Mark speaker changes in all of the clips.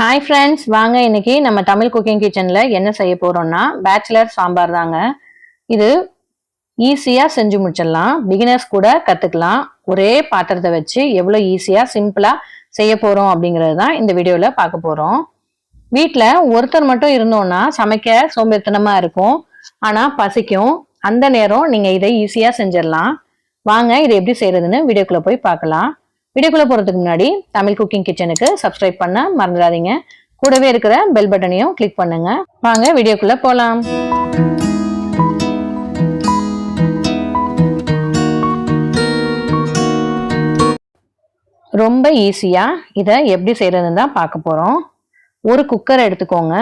Speaker 1: Hi friends, வாங்க இன்னைக்கு நம்ம தமிழ் குக்கிங் கிச்சனில் என்ன செய்ய போகிறோம்னா பேச்சுலர் சாம்பார் தாங்க. இது ஈஸியாக செஞ்சு முடிச்சிடலாம். பிகினர்ஸ் கூட கற்றுக்கலாம். ஒரே பாத்திரத்தை வச்சு எவ்வளோ ஈஸியாக சிம்பிளாக செய்ய போகிறோம் அப்படிங்கிறது தான் இந்த வீடியோவில் பார்க்க போகிறோம். வீட்டில் ஒருத்தர் மட்டும் இருந்தோன்னா சமைக்க சோம்பேறித்தனமாக இருக்கும், ஆனால் பசிக்கும். அந்த நேரம் நீங்கள் இதை ஈஸியாக செஞ்சிடலாம். வாங்க இதை எப்படி செய்கிறதுன்னு வீடியோக்குள்ளே போய் பார்க்கலாம். வீடியோக்குள்ள போறதுக்கு முன்னாடி தமிழ் குக்கிங் கிச்சனுக்கு சப்ஸ்கிரைப் பண்ண மறந்துடாதீங்க. கூடவே இருக்கிற பெல் பட்டனையும் கிளிக் பண்ணுங்க. வாங்க வீடியோக்குள்ள போலாம். ரொம்ப ஈஸியா இதை எப்படி செய்யறதுன்னு தான் பார்க்க போறோம். ஒரு குக்கர் எடுத்துக்கோங்க.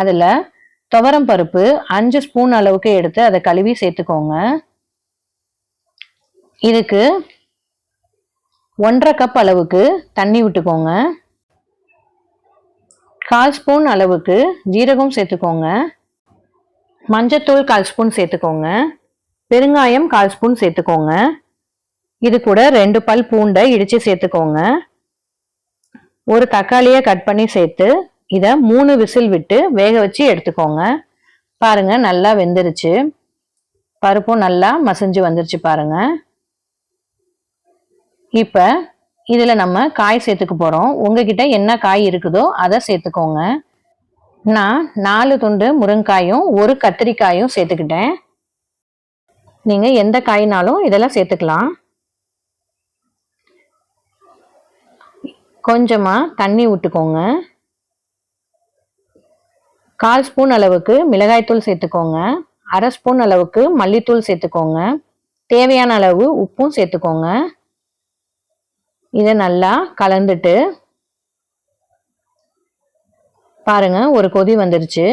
Speaker 1: அதுல துவரம் பருப்பு 5 ஸ்பூன் அளவுக்கு எடுத்து அதை கழுவி சேர்த்துக்கோங்க. இதுக்கு 1.5 கப் அளவுக்கு தண்ணி விட்டுக்கோங்க. 1/4 ஸ்பூன் அளவுக்கு ஜீரகம் சேர்த்துக்கோங்க. மஞ்சத்தூள் 1/4 ஸ்பூன் சேர்த்துக்கோங்க. பெருங்காயம் 1/4 ஸ்பூன் சேர்த்துக்கோங்க. இது கூட 2 பல் பூண்டை இடித்து சேர்த்துக்கோங்க. ஒரு தக்காளியை கட் பண்ணி சேர்த்து இதை 3 விசில் விட்டு வேக வச்சு எடுத்துக்கோங்க. பாருங்க, நல்லா வெந்துருச்சு. பருப்பும் நல்லா மசிஞ்சு வந்துருச்சு பாருங்க. இப்போ இதில் நம்ம காய் சேர்த்துக்க போகிறோம். உங்ககிட்ட என்ன காய் இருக்குதோ அதை சேர்த்துக்கோங்க. நான் 4 துண்டு முருங்காயும் 1 கத்திரிக்காயும் சேர்த்துக்கிட்டேன். நீங்கள் எந்த காய்னாலும் இதெல்லாம் சேர்த்துக்கலாம். கொஞ்சமாக தண்ணி விட்டுக்கோங்க. 1/4 ஸ்பூன் அளவுக்கு மிளகாய்த்தூள் சேர்த்துக்கோங்க. 1/2 ஸ்பூன் அளவுக்கு மல்லித்தூள் சேர்த்துக்கோங்க. தேவையான அளவு உப்பும் சேர்த்துக்கோங்க. இதை நல்லா கலந்துட்டு பாருங்க, ஒரு கொதி வந்துருச்சு.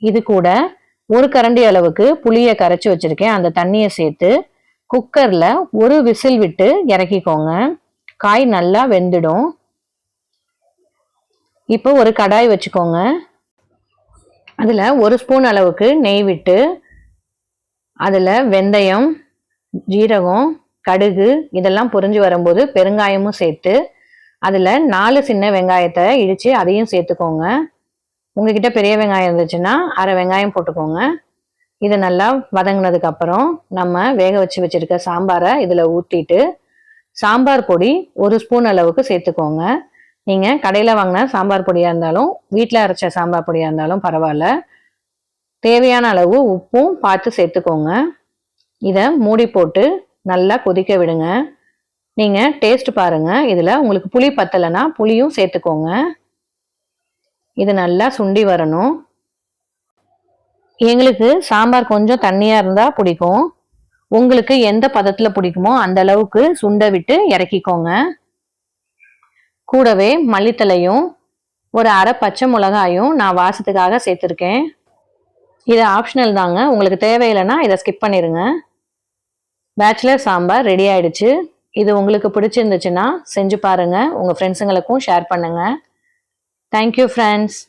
Speaker 1: இது கூட 1 கரண்டி அளவுக்கு புளியை கரைச்சி வச்சிருக்கேன். அந்த தண்ணியை சேர்த்து குக்கர்ல 1 விசில் விட்டு இறக்கிக்கோங்க. காய் நல்லா வெந்துடும். இப்போ ஒரு கடாய் வச்சுக்கோங்க. அதில் 1 ஸ்பூன் அளவுக்கு நெய் விட்டு அதில் வெந்தயம், ஜீரகம், கடுகு இதெல்லாம் பொரிஞ்சு வரும்போது பெருங்காயமும் சேர்த்து அதில் 4 சின்ன வெங்காயத்தை இடித்து அதையும் சேர்த்துக்கோங்க. உங்ககிட்ட பெரிய வெங்காயம் இருந்துச்சுன்னா 1/2 வெங்காயம் போட்டுக்கோங்க. இது நல்லா வதங்கினதுக்கு அப்புறம் நம்ம வேக வச்சு வச்சிருக்க சாம்பாரை இதில் ஊற்றிட்டு சாம்பார் பொடி 1 ஸ்பூன் அளவுக்கு சேர்த்துக்கோங்க. நீங்கள் கடையில் வாங்கின சாம்பார் பொடியாக இருந்தாலும் வீட்டில் அரைச்ச சாம்பார் பொடியாக இருந்தாலும் பரவாயில்ல. தேவையான அளவு உப்பும் பார்த்து சேர்த்துக்கோங்க. இதை மூடி போட்டு நல்லா கொதிக்க விடுங்க. நீங்கள் டேஸ்ட் பாருங்கள். இதில் உங்களுக்கு புளி பத்தலைன்னா புளியும் சேர்த்துக்கோங்க. இது நல்லா சுண்டி வரணும். எங்களுக்கு சாம்பார் கொஞ்சம் தண்ணியாக இருந்தால் பிடிக்கும். உங்களுக்கு எந்த பதத்தில் பிடிக்குமோ அந்த அளவுக்கு சுண்ட விட்டு இறக்கிக்கோங்க. கூடவே மல்லித்தலையும் 1/2 பச்சை மிளகாயும் நான் வாசத்துக்காக சேர்த்துருக்கேன். இது ஆப்ஷனல் தாங்க. உங்களுக்கு தேவையில்லைன்னா இதை ஸ்கிப் பண்ணிடுங்க. பேச்சுலர் சாம்பார் ரெடி ஆயிடுச்சு. இது உங்களுக்கு பிடிச்சிருந்துச்சுன்னா செஞ்சு பாருங்க. உங்கள் ஃப்ரெண்ட்ஸுங்களுக்கும் ஷேர் பண்ணுங்க. Thank you friends.